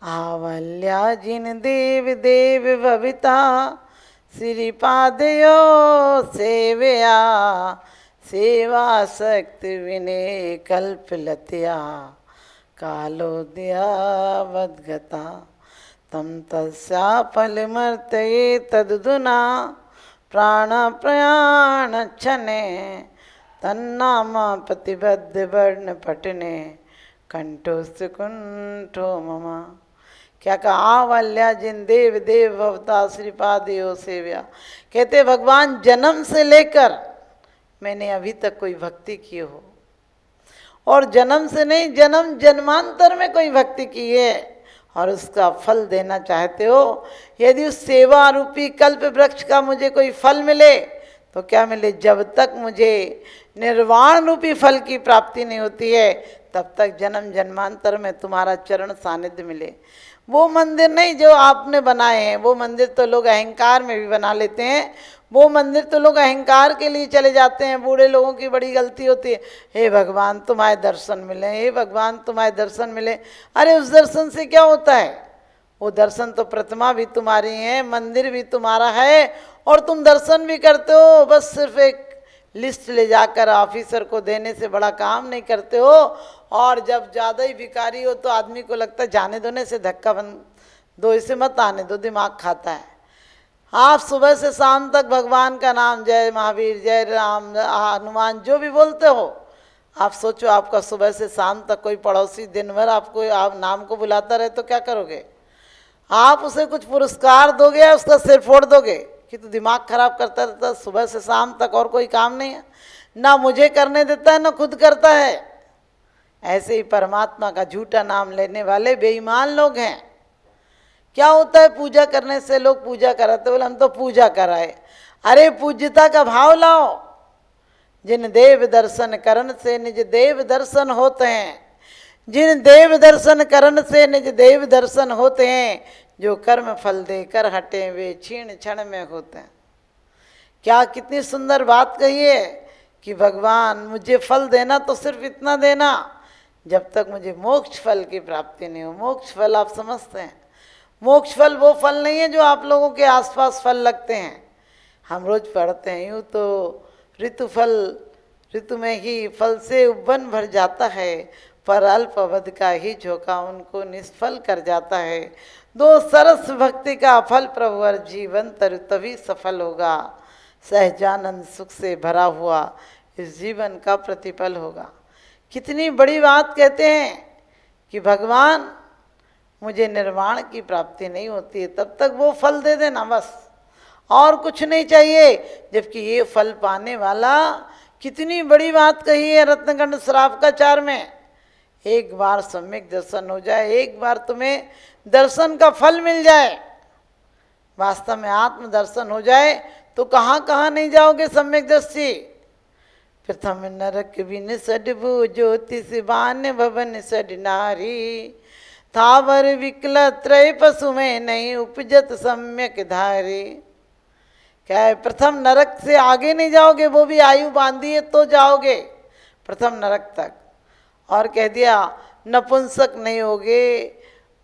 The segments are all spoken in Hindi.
आवल्या जिन देव देव भविता श्रीपादयो सेवया सेवा शक्ति विने कल्पलत्या कालोदया वद्गता तम तस्या फलमर्तये तदुना प्राण प्रयाण क्षणे तन्नाम प्रतिबद्ध वर्ण पटने कंठोस्त कुंठो मम। क्या कहा? आवल्या जिन देव देव भवता श्रीपादयो सेव्या। कहते भगवान जन्म से लेकर मैंने अभी तक कोई भक्ति की हो, और जन्म से नहीं, जन्म जन्मांतर में कोई भक्ति की है और उसका फल देना चाहते हो। यदि उस सेवा रूपी कल्प वृक्ष का मुझे कोई फल मिले तो क्या मिले? जब तक मुझे निर्वाण रूपी फल की प्राप्ति नहीं होती है तब तक जन्म जन्मांतर में तुम्हारा चरण सानिध्य मिले। वो मंदिर नहीं जो आपने बनाए हैं, वो मंदिर तो लोग अहंकार में भी बना लेते हैं। वो मंदिर तो लोग अहंकार के लिए चले जाते हैं। बूढ़े लोगों की बड़ी गलती होती है, हे भगवान तुम्हारे दर्शन मिले, हे भगवान तुम्हारे दर्शन मिले। अरे उस दर्शन से क्या होता है? वो दर्शन तो प्रतिमा भी तुम्हारी है, मंदिर भी तुम्हारा है और तुम दर्शन भी करते हो। बस सिर्फ एक लिस्ट ले जाकर ऑफिसर को देने से बड़ा काम नहीं करते हो। और जब ज़्यादा ही भिखारी हो तो आदमी को लगता है जाने दोने से धक्का बंद दो, इसे मत आने दो, दिमाग खाता है। आप सुबह से शाम तक भगवान का नाम, जय महावीर, जय राम, हनुमान, जो भी बोलते हो, आप सोचो आपका सुबह से शाम तक कोई पड़ोसी दिन भर आपको आप नाम को बुलाता रहे तो क्या करोगे? आप उसे कुछ पुरस्कार दोगे या उसका सिर फोड़ दोगे कि तू दिमाग खराब करता रहता सुबह से शाम तक और कोई काम नहीं है, ना मुझे करने देता है ना खुद करता है। ऐसे ही परमात्मा का झूठा नाम लेने वाले बेईमान लोग हैं। क्या होता है? पूजा करने से लोग पूजा कराते, बोले हम तो पूजा कराए। अरे पूज्यता का भाव लाओ। जिन देव दर्शन करण से निज देव दर्शन होते हैं, जिन देव दर्शन करण से निज देव दर्शन होते हैं, जो कर्म फल देकर हटे वे क्षीण क्षण में होते हैं। क्या कितनी सुंदर बात कही है कि भगवान मुझे फल देना तो सिर्फ इतना देना जब तक मुझे मोक्ष फल की प्राप्ति नहीं हो। मोक्ष फल आप समझते हैं? मोक्ष फल वो फल नहीं है जो आप लोगों के आसपास फल लगते हैं। हम रोज पढ़ते हैं यूँ तो ऋतु फल, ऋतु में ही फल से उपवन भर जाता है, पर अल्प अवध का ही झोंका उनको निष्फल कर जाता है। दो सरस भक्ति का फल प्रभुवर जीवन तरु तभी सफल होगा। सहजानंद सुख से भरा हुआ इस जीवन का प्रतिफल होगा। कितनी बड़ी बात कहते हैं कि भगवान मुझे निर्वाण की प्राप्ति नहीं होती है तब तक वो फल दे देना, बस और कुछ नहीं चाहिए। जबकि ये फल पाने वाला, कितनी बड़ी बात कही है रत्नखंड श्रावकाचार में, एक बार सम्यक दर्शन हो जाए, एक बार तुम्हें दर्शन का फल मिल जाए, वास्तव में आत्म दर्शन हो जाए तो कहाँ कहाँ नहीं जाओगे सम्यक दर्शी। प्रथम नरक बिन सडभु ज्योतिष बान भवन सड नारी, थावर विकल त्रय पशु में नहीं उपजत सम्यक धारी। क्या है? प्रथम नरक से आगे नहीं जाओगे, वो भी आयु बांधी है तो जाओगे प्रथम नरक तक। और कह दिया नपुंसक नहीं होगे,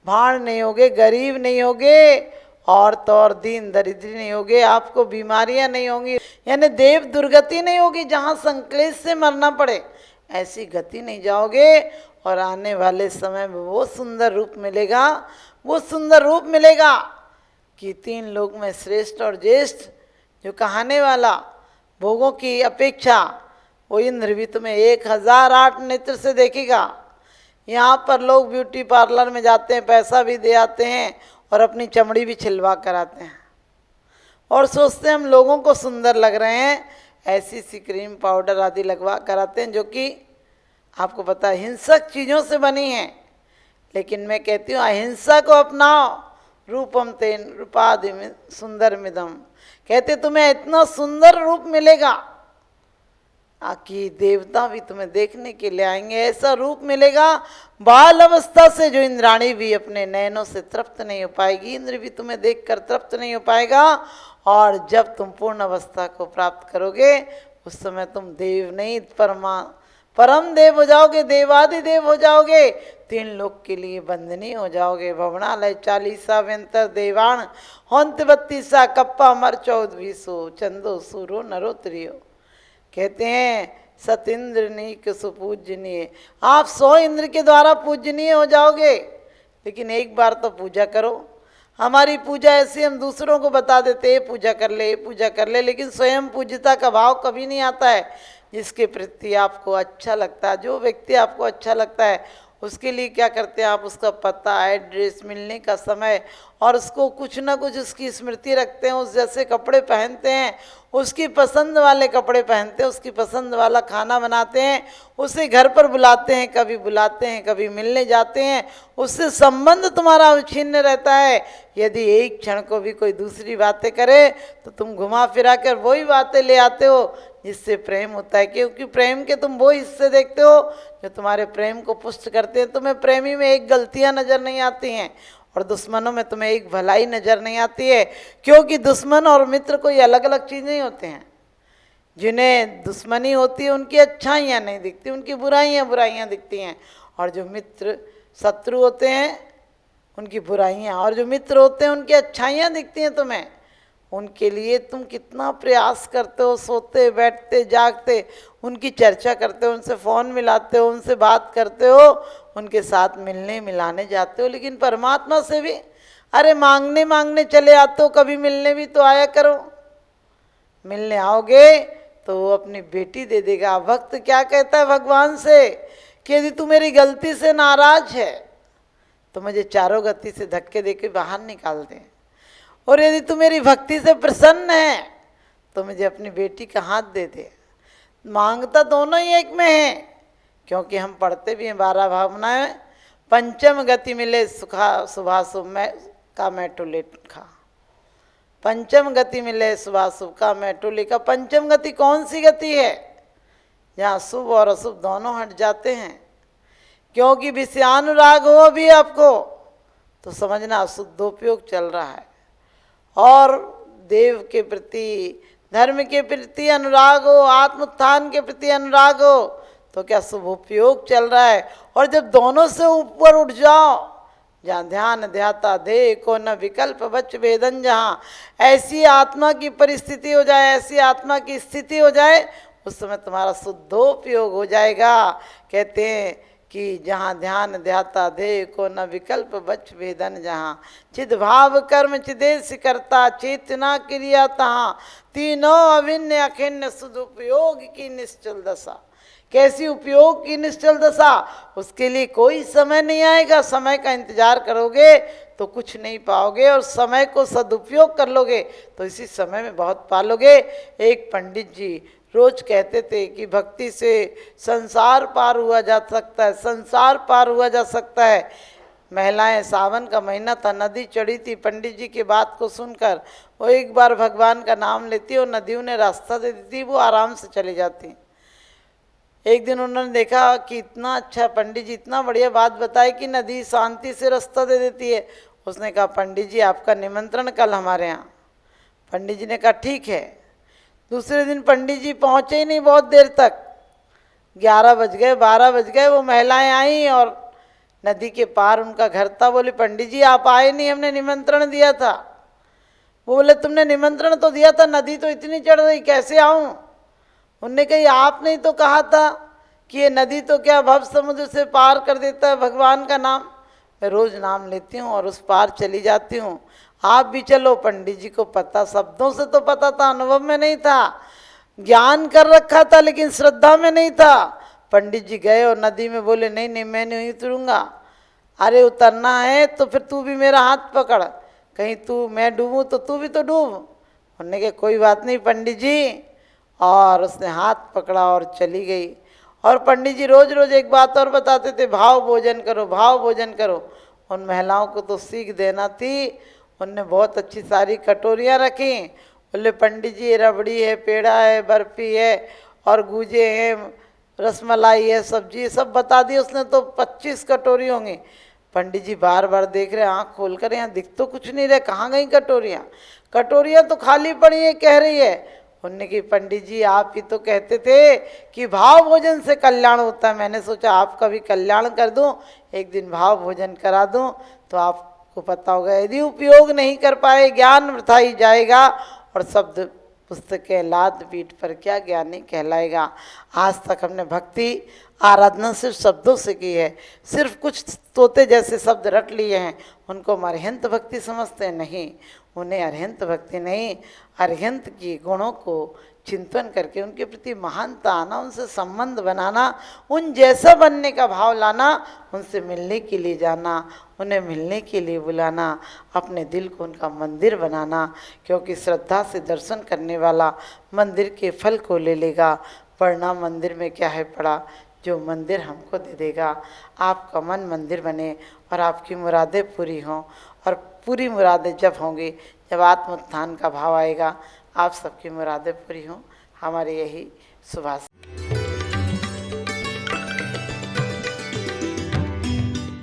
भाण नहीं होगे, गरीब नहीं होगे, और तो और दीन दरिद्री नहीं होगे, आपको बीमारियां नहीं होंगी, यानी देव दुर्गति नहीं होगी जहाँ संक्लेश से मरना पड़े, ऐसी गति नहीं जाओगे। और आने वाले समय में वो सुंदर रूप मिलेगा, वो सुंदर रूप मिलेगा कि तीन लोक में श्रेष्ठ और ज्येष्ठ जो कहाने वाला भोगों की अपेक्षा, वो इंद्र भी तुम्हें 1008 नेत्र से देखेगा। यहाँ पर लोग ब्यूटी पार्लर में जाते हैं, पैसा भी दे आते हैं और अपनी चमड़ी भी छिलवा कर आते हैं और सोचते हैं हम लोगों को सुंदर लग रहे हैं, ऐसी सी क्रीम पाउडर आदि लगवा कर आते हैं जो कि आपको पता है हिंसक चीज़ों से बनी है। लेकिन मैं कहती हूँ अहिंसा को अपनाओ। रूपम तेन रूपादि सुंदर मिदम, कहते तुम्हें इतना सुंदर रूप मिलेगा कि देवता भी तुम्हें देखने के लिए आएंगे। ऐसा रूप मिलेगा बाल अवस्था से जो इंद्राणी भी अपने नयनों से तृप्त नहीं हो पाएगी, इंद्र भी तुम्हें देखकर तृप्त नहीं हो पाएगा। और जब तुम पूर्ण अवस्था को प्राप्त करोगे उस समय तुम देव नहीं परम देव हो जाओगे, देवादिदेव हो जाओगे, 3 लोक के लिए बंदनीय हो जाओगे। भवनालय 40 व्यंतर देवाण हंत 32 कप्पा मर 14 चंदो सूरो नरोत्रियो। कहते हैं सतिंद्र नीक सुपूजनीय, आप 100 इंद्र के द्वारा पूजनीय हो जाओगे। लेकिन एक बार तो पूजा करो। हमारी पूजा ऐसी, हम दूसरों को बता देते ये पूजा कर ले, ये पूजा कर ले, लेकिन स्वयं पूज्यता का भाव कभी नहीं आता है। जिसके प्रति आपको अच्छा लगता है, जो व्यक्ति आपको अच्छा लगता है, उसके लिए क्या करते हैं आप, उसका पता, एड्रेस, मिलने का समय, और उसको कुछ ना कुछ उसकी स्मृति रखते हैं। उस जैसे कपड़े पहनते हैं, उसकी पसंद वाले कपड़े पहनते हैं, उसकी पसंद वाला खाना बनाते हैं, उसे घर पर बुलाते हैं, कभी बुलाते हैं, कभी मिलने जाते हैं, उससे संबंध तुम्हारा अविच्छिन्न रहता है। यदि एक क्षण को भी कोई दूसरी बातें करे तो तुम घुमा फिरा कर वही बातें ले आते हो जिससे प्रेम होता है, क्योंकि प्रेम के तुम वो हिस्से देखते हो जो तुम्हारे प्रेम को पुष्ट करते हैं। तुम्हें प्रेमी में एक गलतियां नजर नहीं आती हैं और दुश्मनों में तुम्हें एक भलाई नजर नहीं आती है, क्योंकि दुश्मन और मित्र कोई अलग अलग चीज़ नहीं होते हैं। जिन्हें दुश्मनी होती है उनकी अच्छाइयाँ नहीं दिखती, उनकी बुराइयाँ दिखती हैं, और जो मित्र शत्रु होते हैं उनकी बुराइयाँ, और जो मित्र होते हैं उनकी अच्छाइयाँ दिखती हैं तुम्हें। उनके लिए तुम कितना प्रयास करते हो, सोते बैठते जागते उनकी चर्चा करते हो, उनसे फ़ोन मिलाते हो, उनसे बात करते हो, उनके साथ मिलने मिलाने जाते हो। लेकिन परमात्मा से भी अरे मांगने चले आते हो, कभी मिलने भी तो आया करो। मिलने आओगे तो वो अपनी बेटी दे देगा। भक्त क्या कहता है भगवान से कि यदि तू मेरी गलती से नाराज है तो मुझे चारों गति से धक्के देके बाहर निकाल दे, और यदि तू मेरी भक्ति से प्रसन्न है तो मुझे अपनी बेटी का हाथ दे दे। मांगता दोनों ही एक में है, क्योंकि हम पढ़ते भी हैं 12 भावनाएं। पंचम गति मिले सुखा शुभाशुभ में का मैं टूले खा, पंचम गति मिले शुभाशुभ का मैं टूले का। पंचम गति कौन सी गति है? जहाँ शुभ और अशुभ दोनों हट जाते हैं। क्योंकि विषयानुराग हो भी आपको तो समझना शुद्धोपयोग चल रहा है, और देव के प्रति, धर्म के प्रति अनुराग हो, आत्मोत्थान के प्रति अनुराग हो तो क्या शुभ उपयोग चल रहा है। और जब दोनों से ऊपर उठ जाओ, जहाँ ध्यान ध्याता दे को न विकल्प बच वेदन, जहाँ ऐसी आत्मा की परिस्थिति हो जाए, ऐसी आत्मा की स्थिति हो जाए, उस समय तुम्हारा शुद्धोपयोग हो जाएगा। कहते हैं कि जहाँ ध्यान ध्याता दे को न विकल्प बच वेदन, जहाँ चिद भाव कर्म चिदेश करता चेतना क्रिया, तहाँ तीनों अभिन्न अखिन्न सदुपयोग की निश्चल दशा। कैसी उपयोग की निश्चल दशा? उसके लिए कोई समय नहीं आएगा। समय का इंतजार करोगे तो कुछ नहीं पाओगे, और समय को सदुपयोग कर लोगे तो इसी समय में बहुत पालोगे। एक पंडित जी रोज कहते थे कि भक्ति से संसार पार हुआ जा सकता है, संसार पार हुआ जा सकता है। महिलाएं, सावन का महीना था, नदी चढ़ी थी। पंडित जी की बात को सुनकर वो एक बार भगवान का नाम लेती और नदियों ने रास्ता दे दी थी, वो आराम से चली जाती। एक दिन उन्होंने देखा कि इतना अच्छा पंडित जी, इतना बढ़िया बात बताई कि नदी शांति से रास्ता दे देती है। उसने कहा पंडित जी आपका निमंत्रण कल हमारे यहाँ। पंडित जी ने कहा ठीक है। दूसरे दिन पंडित जी पहुँचे ही नहीं बहुत देर तक, 11 बज गए, 12 बज गए। वो महिलाएं आई और नदी के पार उनका घर था। बोले पंडित जी आप आए नहीं, हमने निमंत्रण दिया था। वो बोले तुमने निमंत्रण तो दिया था, नदी तो इतनी चढ़ रही, कैसे आऊँ? उनने कही आपने तो कहा था कि ये नदी तो क्या भव समुद्र से पार कर देता है भगवान का नाम। मैं रोज़ नाम लेती हूँ और उस पार चली जाती हूँ, आप भी चलो। पंडित जी को पता, शब्दों से तो पता था, अनुभव में नहीं था। ज्ञान कर रखा था लेकिन श्रद्धा में नहीं था। पंडित जी गए और नदी में बोले नहीं नहीं मैं नहीं उतरूँगा। अरे उतरना है तो फिर तू भी मेरा हाथ पकड़, कहीं तू मैं डूबूँ तो तू भी तो डूब। उन्होंने कहा कोई बात नहीं पंडित जी, और उसने हाथ पकड़ा और चली गई। और पंडित जी रोज रोज एक बात और बताते थे, भाव भोजन करो, भाव भोजन करो। उन महिलाओं को तो सीख देना थी। उनने बहुत अच्छी सारी कटोरियाँ रखी। बोले पंडित जी रबड़ी है, पेड़ा है, बर्फी है और गूजे हैं, रसमलाई है, सब्जी, सब बता दी उसने। तो 25 कटोरी होंगी। पंडित जी बार बार देख रहे, आँख खोल कर, यहाँ दिख तो कुछ नहीं रहे, कहाँ गई कटोरियाँ? कटोरियाँ तो खाली पड़ी है, कह रही है। उन्होंने कि पंडित जी आप ही तो कहते थे कि भाव भोजन से कल्याण होता है, मैंने सोचा आपका भी कल्याण कर दूं, एक दिन भाव भोजन करा दूं तो आपको पता होगा। यदि उपयोग नहीं कर पाए ज्ञान वृथा ही जाएगा, और शब्द पुस्तकें लाद पीठ पर क्या ज्ञानी कहलाएगा। आज तक हमने भक्ति आराधना सिर्फ शब्दों से की है, सिर्फ कुछ तोते जैसे शब्द रट लिए हैं, उनको हम अरहंत भक्ति समझते नहीं। उन्हें अरहंत भक्ति नहीं, अरहंत की गुणों को चिंतन करके उनके प्रति महानता आना, उनसे संबंध बनाना, उन जैसा बनने का भाव लाना, उनसे मिलने के लिए जाना, उन्हें मिलने के लिए बुलाना, अपने दिल को उनका मंदिर बनाना। क्योंकि श्रद्धा से दर्शन करने वाला मंदिर के फल को ले लेगा, वरना मंदिर में क्या है पड़ा जो मंदिर हमको दे देगा। आपका मन मंदिर बने और आपकी मुरादें पूरी हों, और पूरी मुरादें जब होंगी जब आत्मोत्थान का भाव आएगा, आप सबकी मुरादें पूरी हों, हमारी यही शुभाशा।